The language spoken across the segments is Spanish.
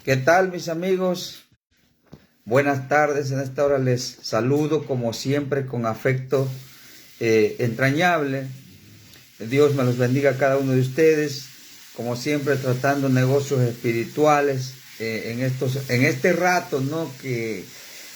¿Qué tal, mis amigos? Buenas tardes. En esta hora les saludo como siempre con afecto entrañable. Dios me los bendiga a cada uno de ustedes. Como siempre, tratando negocios espirituales en este rato, ¿no? Que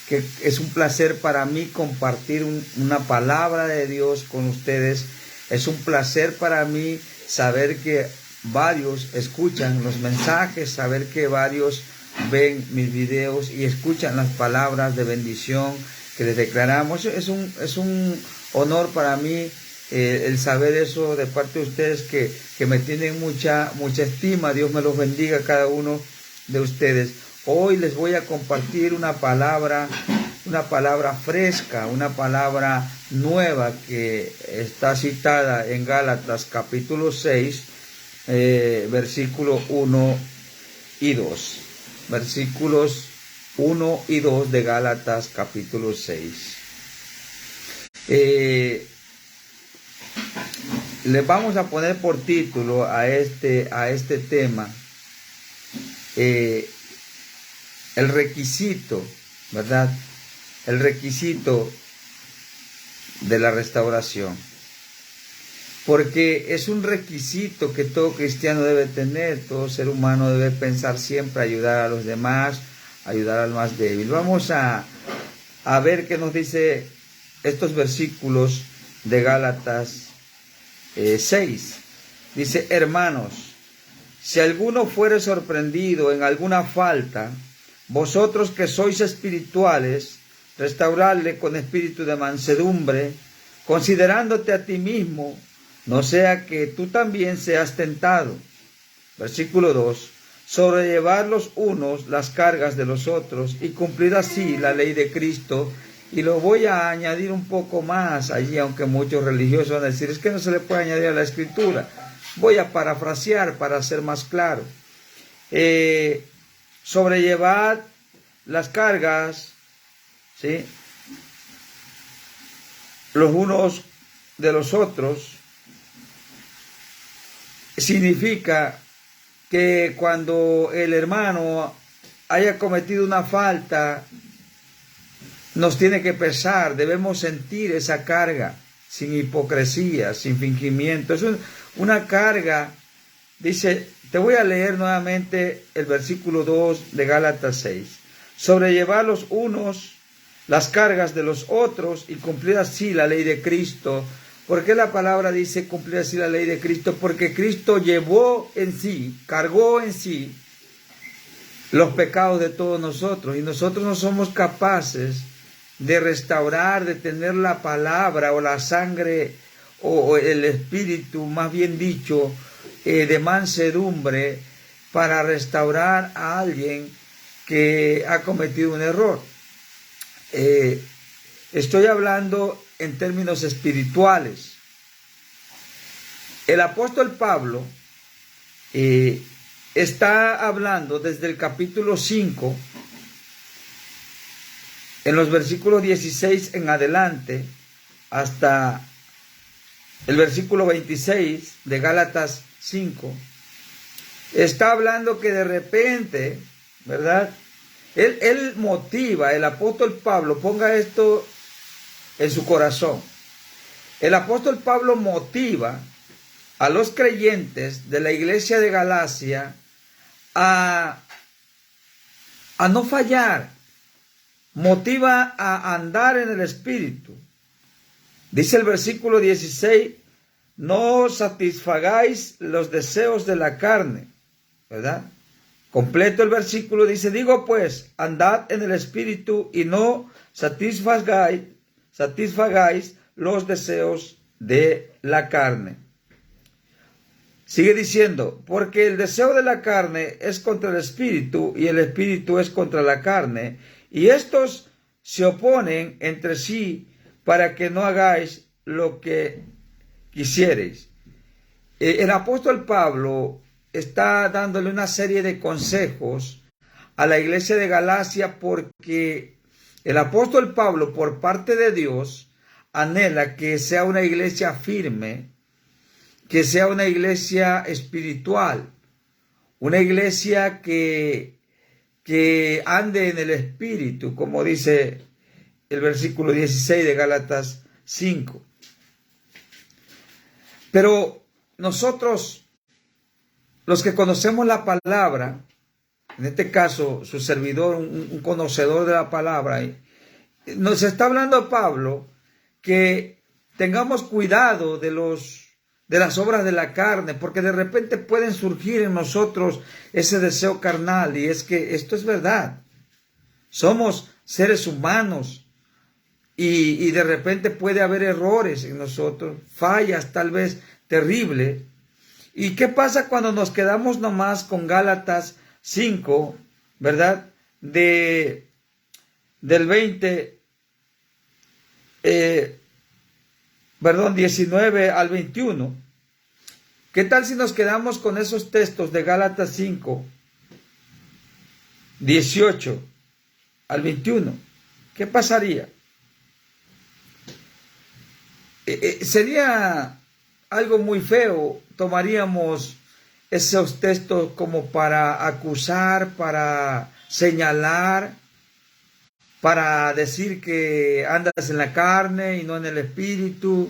es un placer para mí compartir una palabra de Dios con ustedes. Es un placer para mí saber que varios escuchan los mensajes, saber que varios ven mis videos y escuchan las palabras de bendición que les declaramos. Es un honor para mí el saber eso de parte de ustedes que me tienen mucha estima. Dios me los bendiga a cada uno de ustedes. Hoy les voy a compartir una palabra fresca, una palabra nueva que está citada en Gálatas capítulo 6, versículo 1 y 2. Versículos 1 y 2 de Gálatas capítulo 6. Les vamos a poner por título a este tema el requisito, ¿verdad? El requisito de la restauración. Porque es un requisito que todo cristiano debe tener, todo ser humano debe pensar siempre ayudar a los demás, ayudar al más débil. Vamos a ver qué nos dice estos versículos de Gálatas 6. Dice: hermanos, si alguno fuere sorprendido en alguna falta, vosotros que sois espirituales, restauradle con espíritu de mansedumbre, considerándote a ti mismo, no sea que tú también seas tentado. Versículo 2. Sobrellevar los unos las cargas de los otros y cumplir así la ley de Cristo. Y lo voy a añadir un poco más allí, aunque muchos religiosos van a decir, es que no se le puede añadir a la Escritura. Voy a parafrasear para ser más claro. Sobrellevar las cargas, ¿sí?, los unos de los otros, significa que cuando el hermano haya cometido una falta, nos tiene que pesar, debemos sentir esa carga, sin hipocresía, sin fingimiento. Es una carga. Dice, te voy a leer nuevamente el versículo 2 de Gálatas 6. Sobrellevar los unos las cargas de los otros y cumplir así la ley de Cristo. ¿Por qué la palabra dice cumplir así la ley de Cristo? Porque Cristo llevó en sí, cargó en sí los pecados de todos nosotros, y nosotros no somos capaces de restaurar, de tener la palabra o la sangre o el espíritu, más bien dicho, de mansedumbre para restaurar a alguien que ha cometido un error. Estoy hablando en términos espirituales. El apóstol Pablo está hablando desde el capítulo 5, en los versículos 16 en adelante, hasta el versículo 26 de Gálatas 5, está hablando que de repente, ¿verdad? Él motiva, el apóstol Pablo, ponga esto en su corazón. El apóstol Pablo motiva a los creyentes de la iglesia de Galacia a no fallar, motiva a andar en el espíritu. Dice el versículo 16, no satisfagáis los deseos de la carne, ¿verdad? Completo el versículo, dice, digo pues, andad en el espíritu y no satisfagáis los deseos de la carne. Sigue diciendo, porque el deseo de la carne es contra el espíritu y el espíritu es contra la carne, y estos se oponen entre sí para que no hagáis lo que quisiereis. El apóstol Pablo está dándole una serie de consejos a la iglesia de Galacia, porque el apóstol Pablo, por parte de Dios, anhela que sea una iglesia firme, que sea una iglesia espiritual, una iglesia que que ande en el Espíritu, como dice el versículo 16 de Gálatas 5. Pero nosotros, los que conocemos la palabra, en este caso su servidor, un conocedor de la palabra, nos está hablando Pablo que tengamos cuidado de las obras de la carne, porque de repente pueden surgir en nosotros ese deseo carnal, y es que esto es verdad. Somos seres humanos y de repente puede haber errores en nosotros, fallas tal vez terribles. ¿Y qué pasa cuando nos quedamos nomás con Gálatas 5, verdad? Del 19 al 21. ¿Qué tal si nos quedamos con esos textos de Gálatas 5, 18 al 21? ¿Qué pasaría? Sería algo muy feo. Tomaríamos esos textos como para acusar, para señalar, para decir que andas en la carne y no en el espíritu,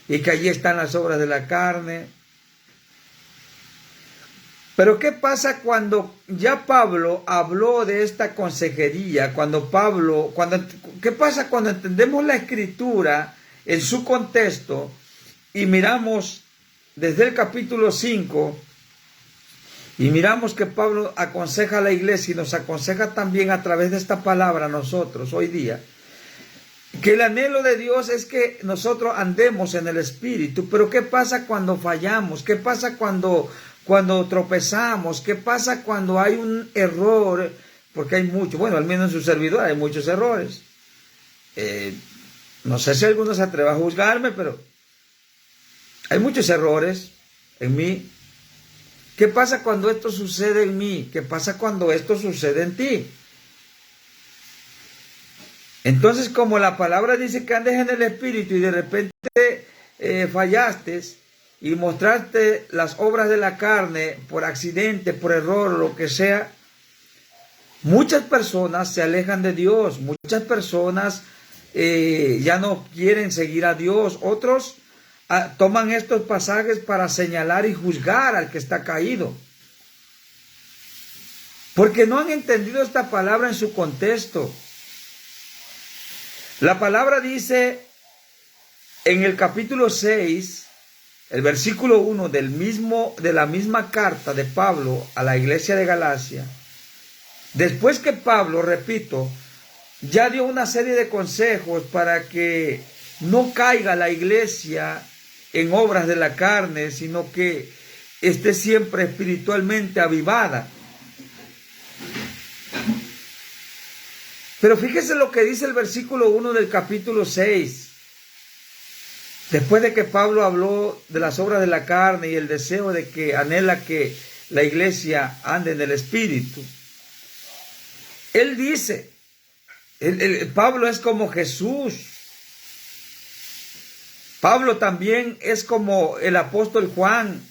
y que allí están las obras de la carne. Pero ¿qué pasa cuando ya Pablo habló de esta consejería? ¿Qué pasa cuando entendemos la Escritura en su contexto y miramos desde el capítulo 5 y miramos que Pablo aconseja a la iglesia y nos aconseja también a través de esta palabra a nosotros hoy día? Que el anhelo de Dios es que nosotros andemos en el Espíritu. Pero ¿qué pasa cuando fallamos? ¿Qué pasa cuando tropezamos? ¿Qué pasa cuando hay un error? Porque hay muchos, bueno, al menos en su servidor hay muchos errores. No sé si alguno se atreva a juzgarme, pero hay muchos errores en mí. ¿Qué pasa cuando esto sucede en mí? ¿Qué pasa cuando esto sucede en ti? Entonces, como la palabra dice que andes en el Espíritu y de repente fallaste y mostraste las obras de la carne por accidente, por error, lo que sea, muchas personas se alejan de Dios, muchas personas ya no quieren seguir a Dios, otros toman estos pasajes para señalar y juzgar al que está caído, porque no han entendido esta palabra en su contexto. La palabra dice en el capítulo 6, el versículo 1 de la misma carta de Pablo a la iglesia de Galacia, después que Pablo, repito, ya dio una serie de consejos para que no caiga la iglesia en obras de la carne, sino que esté siempre espiritualmente avivada. Pero fíjese lo que dice el versículo 1 del capítulo 6. Después de que Pablo habló de las obras de la carne y el deseo de que anhela que la iglesia ande en el Espíritu, él dice, Pablo es como Jesús. Pablo también es como el apóstol Juan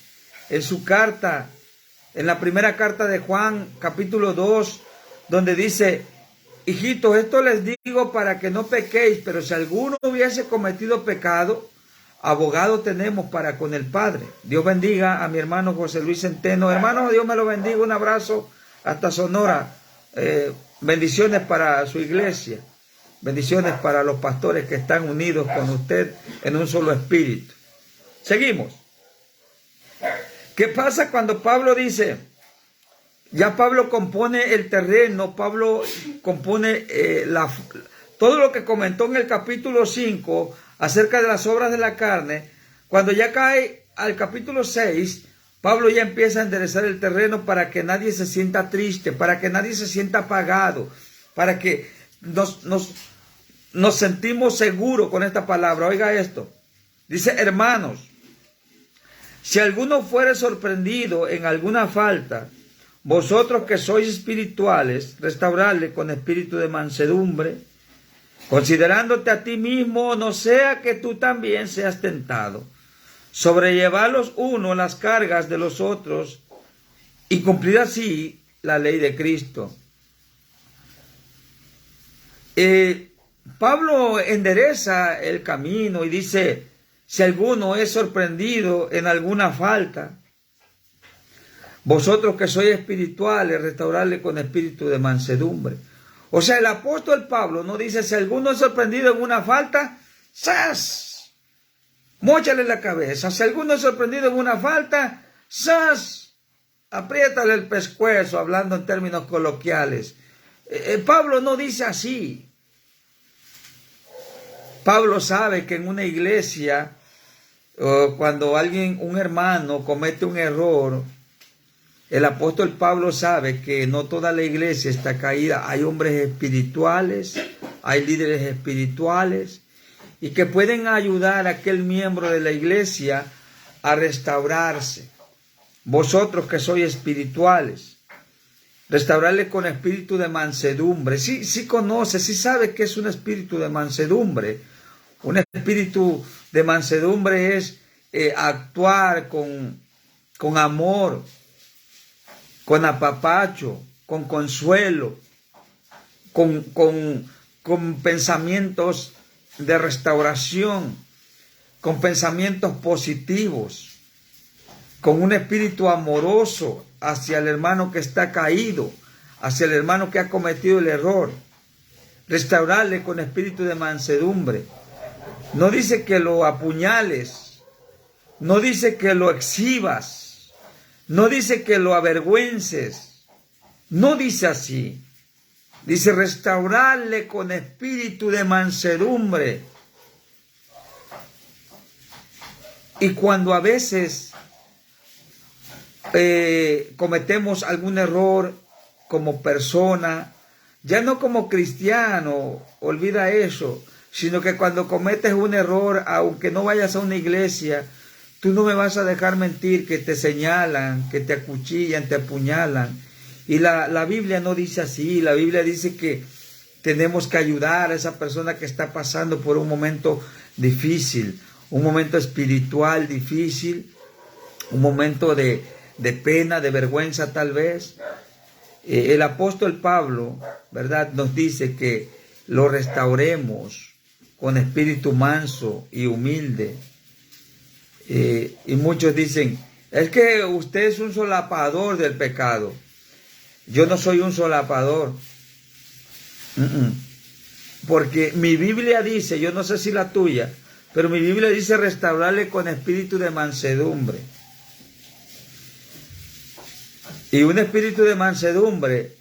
en su carta, en la primera carta de Juan, capítulo 2, donde dice: hijitos, esto les digo para que no pequéis, pero si alguno hubiese cometido pecado, abogado tenemos para con el Padre. Dios bendiga a mi hermano José Luis Centeno. Hermano, Dios me lo bendiga. Un abrazo hasta Sonora. Bendiciones para su iglesia. Bendiciones para los pastores que están unidos con usted en un solo espíritu. Seguimos. ¿Qué pasa cuando Pablo dice? Ya Pablo compone el terreno, Pablo compone todo lo que comentó en el capítulo 5 acerca de las obras de la carne. Cuando ya cae al capítulo 6, Pablo ya empieza a enderezar el terreno para que nadie se sienta triste, para que nadie se sienta apagado, para que nos sentimos seguros con esta palabra. Oiga esto, dice: hermanos, si alguno fuere sorprendido en alguna falta, vosotros que sois espirituales, restaurarle con espíritu de mansedumbre, considerándote a ti mismo, no sea que tú también seas tentado. Sobrellevad los unos las cargas de los otros y cumplir así la ley de Cristo. Pablo endereza el camino y dice, si alguno es sorprendido en alguna falta, vosotros que sois espirituales, restaurarle con espíritu de mansedumbre. O sea, el apóstol Pablo no dice, si alguno es sorprendido en una falta, ¡zas! Móchale la cabeza. Si alguno es sorprendido en una falta, ¡zas! Apriétale el pescuezo, hablando en términos coloquiales. Pablo no dice así. Pablo sabe que en una iglesia, cuando un hermano comete un error, el apóstol Pablo sabe que no toda la iglesia está caída. Hay hombres espirituales, hay líderes espirituales, y que pueden ayudar a aquel miembro de la iglesia a restaurarse. Vosotros que sois espirituales, restaurarle con espíritu de mansedumbre. Sí conoce, sí sabe que es un espíritu de mansedumbre. Un espíritu de mansedumbre es actuar con amor, con apapacho, con consuelo, con pensamientos de restauración, con pensamientos positivos, con un espíritu amoroso hacia el hermano que está caído, hacia el hermano que ha cometido el error. Restaurarle con espíritu de mansedumbre. No dice que lo apuñales, no dice que lo exhibas, no dice que lo avergüences, no dice así. Dice restaurarle con espíritu de mansedumbre. Y cuando a veces cometemos algún error como persona, ya no como cristiano, olvida eso, sino que cuando cometes un error, aunque no vayas a una iglesia, tú no me vas a dejar mentir que te señalan, que te acuchillan, te apuñalan. Y la Biblia no dice así. La Biblia dice que tenemos que ayudar a esa persona que está pasando por un momento difícil, un momento espiritual difícil, un momento de pena, de vergüenza tal vez. El apóstol Pablo, ¿verdad?, nos dice que lo restauremos con espíritu manso y humilde. Y muchos dicen, es que usted es un solapador del pecado. Yo no soy un solapador. Porque mi Biblia dice, yo no sé si la tuya, pero mi Biblia dice restaurarle con espíritu de mansedumbre. Y un espíritu de mansedumbre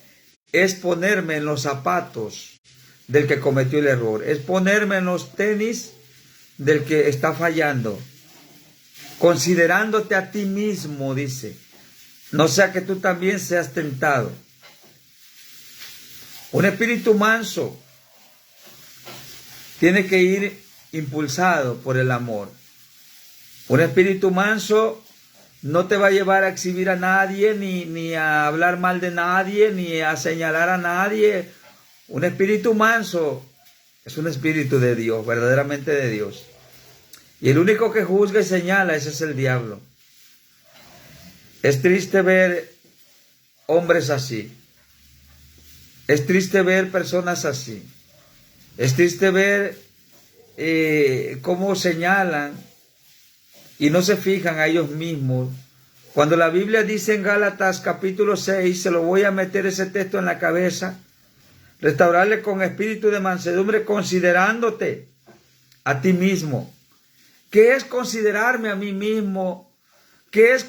es ponerme en los zapatos del que cometió el error. Es ponerme en los tenis del que está fallando. Considerándote a ti mismo, dice. No sea que tú también seas tentado. Un espíritu manso tiene que ir impulsado por el amor. Un espíritu manso no te va a llevar a exhibir a nadie, ni a hablar mal de nadie, ni a señalar a nadie. Un espíritu manso es un espíritu de Dios, verdaderamente de Dios. Y el único que juzga y señala, ese es el diablo. Es triste ver hombres así. Es triste ver personas así. Es triste ver cómo señalan y no se fijan a ellos mismos. Cuando la Biblia dice en Gálatas capítulo 6, se lo voy a meter ese texto en la cabeza, restaurarle con espíritu de mansedumbre, considerándote a ti mismo. ¿Qué es considerarme a mí mismo? ¿Qué es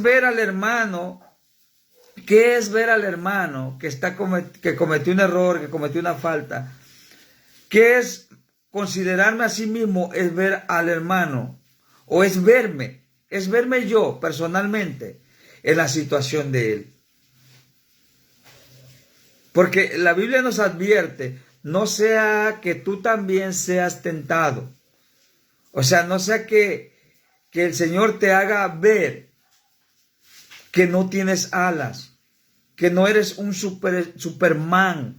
ver al hermano? ¿Qué es ver al hermano que cometió un error, que cometió una falta? ¿Qué es considerarme a sí mismo? Es ver al hermano, o es verme yo personalmente en la situación de él. Porque la Biblia nos advierte, no sea que tú también seas tentado. O sea, no sea que el Señor te haga ver que no tienes alas, que no eres un Superman.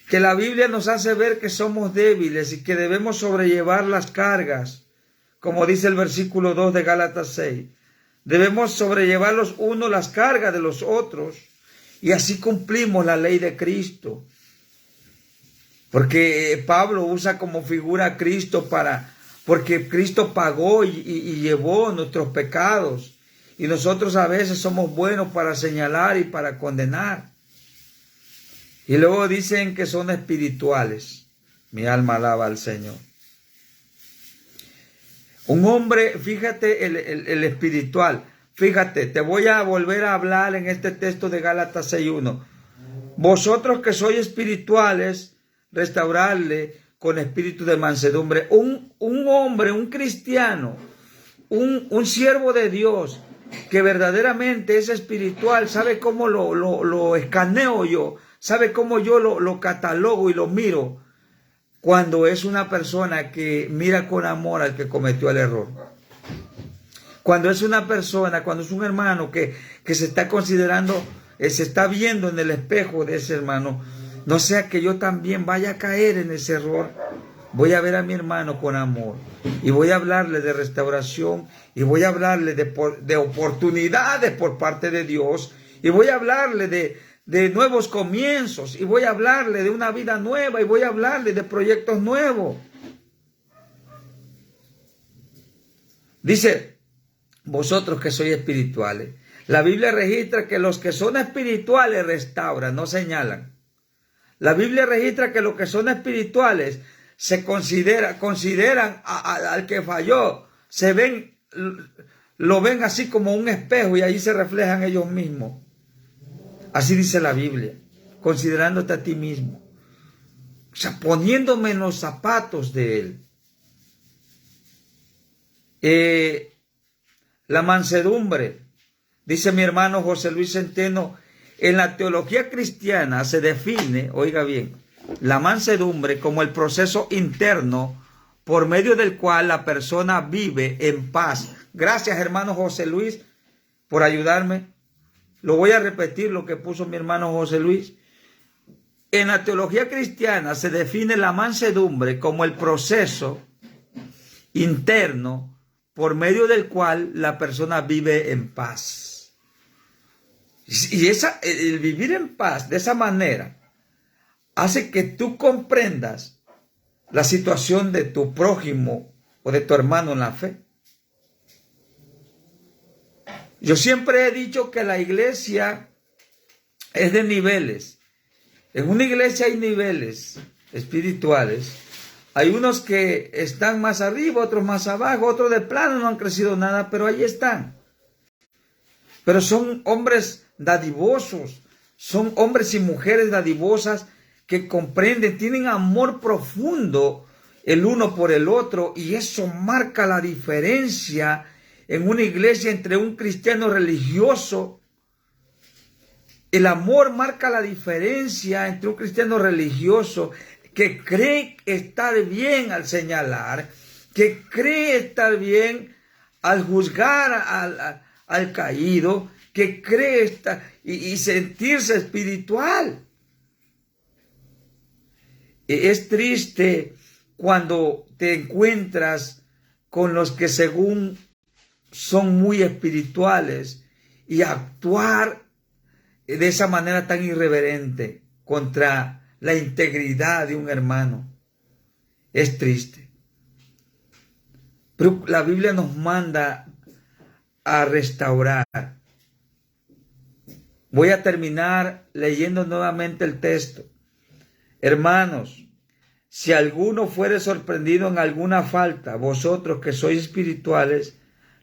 Que la Biblia nos hace ver que somos débiles y que debemos sobrellevar las cargas, como dice el versículo 2 de Gálatas 6. Debemos sobrellevar los unos las cargas de los otros y así cumplimos la ley de Cristo. Porque Pablo usa como figura a Cristo porque Cristo pagó y llevó nuestros pecados. Y nosotros a veces somos buenos para señalar y para condenar. Y luego dicen que son espirituales. Mi alma alaba al Señor. Un hombre, fíjate el espiritual. Fíjate, te voy a volver a hablar en este texto de Gálatas 6:1. Vosotros que sois espirituales, restaurarle con espíritu de mansedumbre. Un hombre, un cristiano, un siervo de Dios que verdaderamente es espiritual, sabe cómo lo escaneo yo, sabe cómo yo lo catalogo y lo miro cuando es una persona que mira con amor al que cometió el error. Cuando es una persona, cuando es un hermano que se está considerando, se está viendo en el espejo de ese hermano, no sea que yo también vaya a caer en ese error. Voy a ver a mi hermano con amor y voy a hablarle de restauración y voy a hablarle de oportunidades por parte de Dios y voy a hablarle de nuevos comienzos y voy a hablarle de una vida nueva y voy a hablarle de proyectos nuevos. Dice, vosotros que sois espirituales. La Biblia registra que los que son espirituales restauran, no señalan. La Biblia registra que los que son espirituales se consideran al que falló, lo ven así como un espejo y ahí se reflejan ellos mismos. Así dice la Biblia, considerándote a ti mismo. O sea, poniéndome en los zapatos de él. La mansedumbre, dice mi hermano José Luis Centeno, en la teología cristiana se define, oiga bien, la mansedumbre como el proceso interno por medio del cual la persona vive en paz. Gracias, hermano José Luis, por ayudarme. Lo voy a repetir lo que puso mi hermano José Luis. En la teología cristiana se define la mansedumbre como el proceso interno por medio del cual la persona vive en paz. Y el vivir en paz de esa manera hace que tú comprendas la situación de tu prójimo o de tu hermano en la fe. Yo siempre he dicho que la iglesia es de niveles. En una iglesia hay niveles espirituales. Hay unos que están más arriba, otros más abajo, otros de plano no han crecido nada, pero ahí están. Pero son hombres dadivosos, son hombres y mujeres dadivosas que comprenden, tienen amor profundo el uno por el otro, y eso marca la diferencia en una iglesia entre un cristiano religioso. El amor marca la diferencia entre un cristiano religioso que cree estar bien al señalar, que cree estar bien al juzgar al caído, que cree estar y sentirse espiritual. Es triste cuando te encuentras con los que según son muy espirituales y actuar de esa manera tan irreverente contra la integridad de un hermano. Es triste. Pero la Biblia nos manda a restaurar. Voy a terminar leyendo nuevamente el texto. Hermanos, si alguno fuere sorprendido en alguna falta, vosotros que sois espirituales,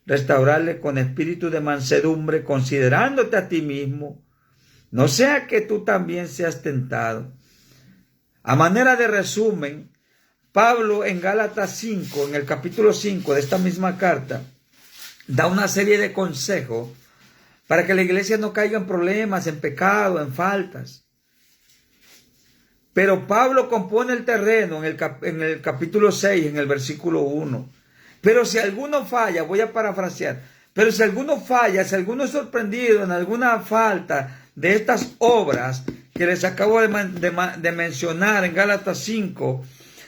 restaurarle con espíritu de mansedumbre, considerándote a ti mismo, no sea que tú también seas tentado. A manera de resumen, Pablo en Gálatas 5, en el capítulo 5 de esta misma carta, da una serie de consejos para que la iglesia no caiga en problemas, en pecado, en faltas. Pero Pablo compone el terreno en el capítulo 6, en el versículo 1. Pero si alguno falla, voy a parafrasear, pero si alguno falla, si alguno es sorprendido en alguna falta de estas obras que les acabo de mencionar en Gálatas 5,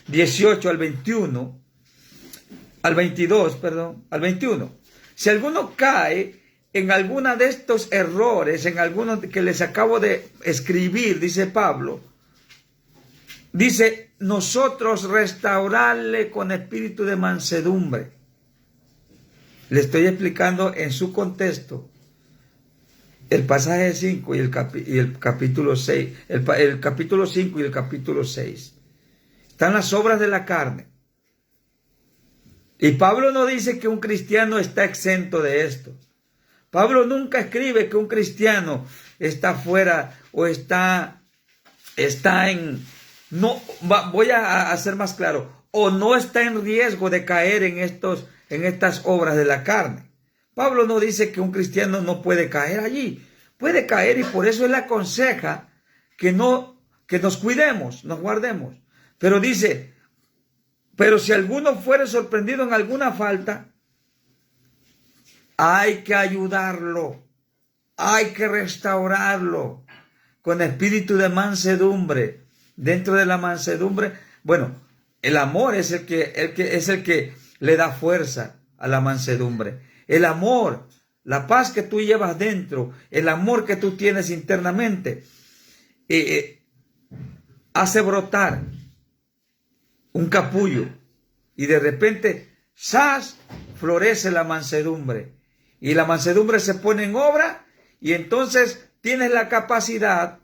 18 al 21, al 22, perdón, al 21. Si alguno cae, en alguna de estos errores, en algunos que les acabo de escribir, dice Pablo, dice, nosotros restaurarle con espíritu de mansedumbre. Le estoy explicando en su contexto el pasaje 5 y el capítulo 6, el capítulo 5 y el capítulo 6. Están las obras de la carne. Y Pablo no dice que un cristiano está exento de esto. Pablo nunca escribe que un cristiano está fuera o está en... No, voy a ser más claro. O no está en riesgo de caer en estas obras de la carne. Pablo no dice que un cristiano no puede caer allí. Puede caer y por eso él aconseja que nos cuidemos, nos guardemos. Pero dice, pero si alguno fuere sorprendido en alguna falta, hay que ayudarlo, hay que restaurarlo con espíritu de mansedumbre. Dentro de la mansedumbre, bueno, el amor es el que le da fuerza a la mansedumbre. El amor, la paz que tú llevas dentro, el amor que tú tienes internamente, hace brotar un capullo y de repente, ¡zas!, florece la mansedumbre. Y la mansedumbre se pone en obra y entonces tienes la capacidad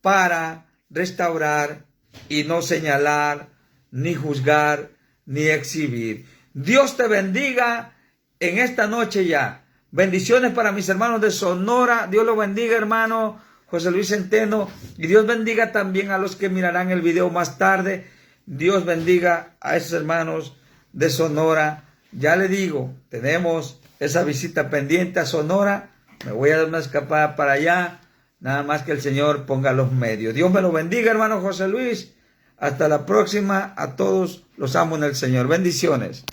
para restaurar y no señalar, ni juzgar, ni exhibir. Dios te bendiga en esta noche ya. Bendiciones para mis hermanos de Sonora. Dios los bendiga, hermano José Luis Centeno. Y Dios bendiga también a los que mirarán el video más tarde. Dios bendiga a esos hermanos de Sonora. Ya le digo, tenemos esa visita pendiente a Sonora. Me voy a dar una escapada para allá. Nada más que el Señor ponga los medios. Dios me lo bendiga, hermano José Luis. Hasta la próxima. A todos los amo en el Señor. Bendiciones.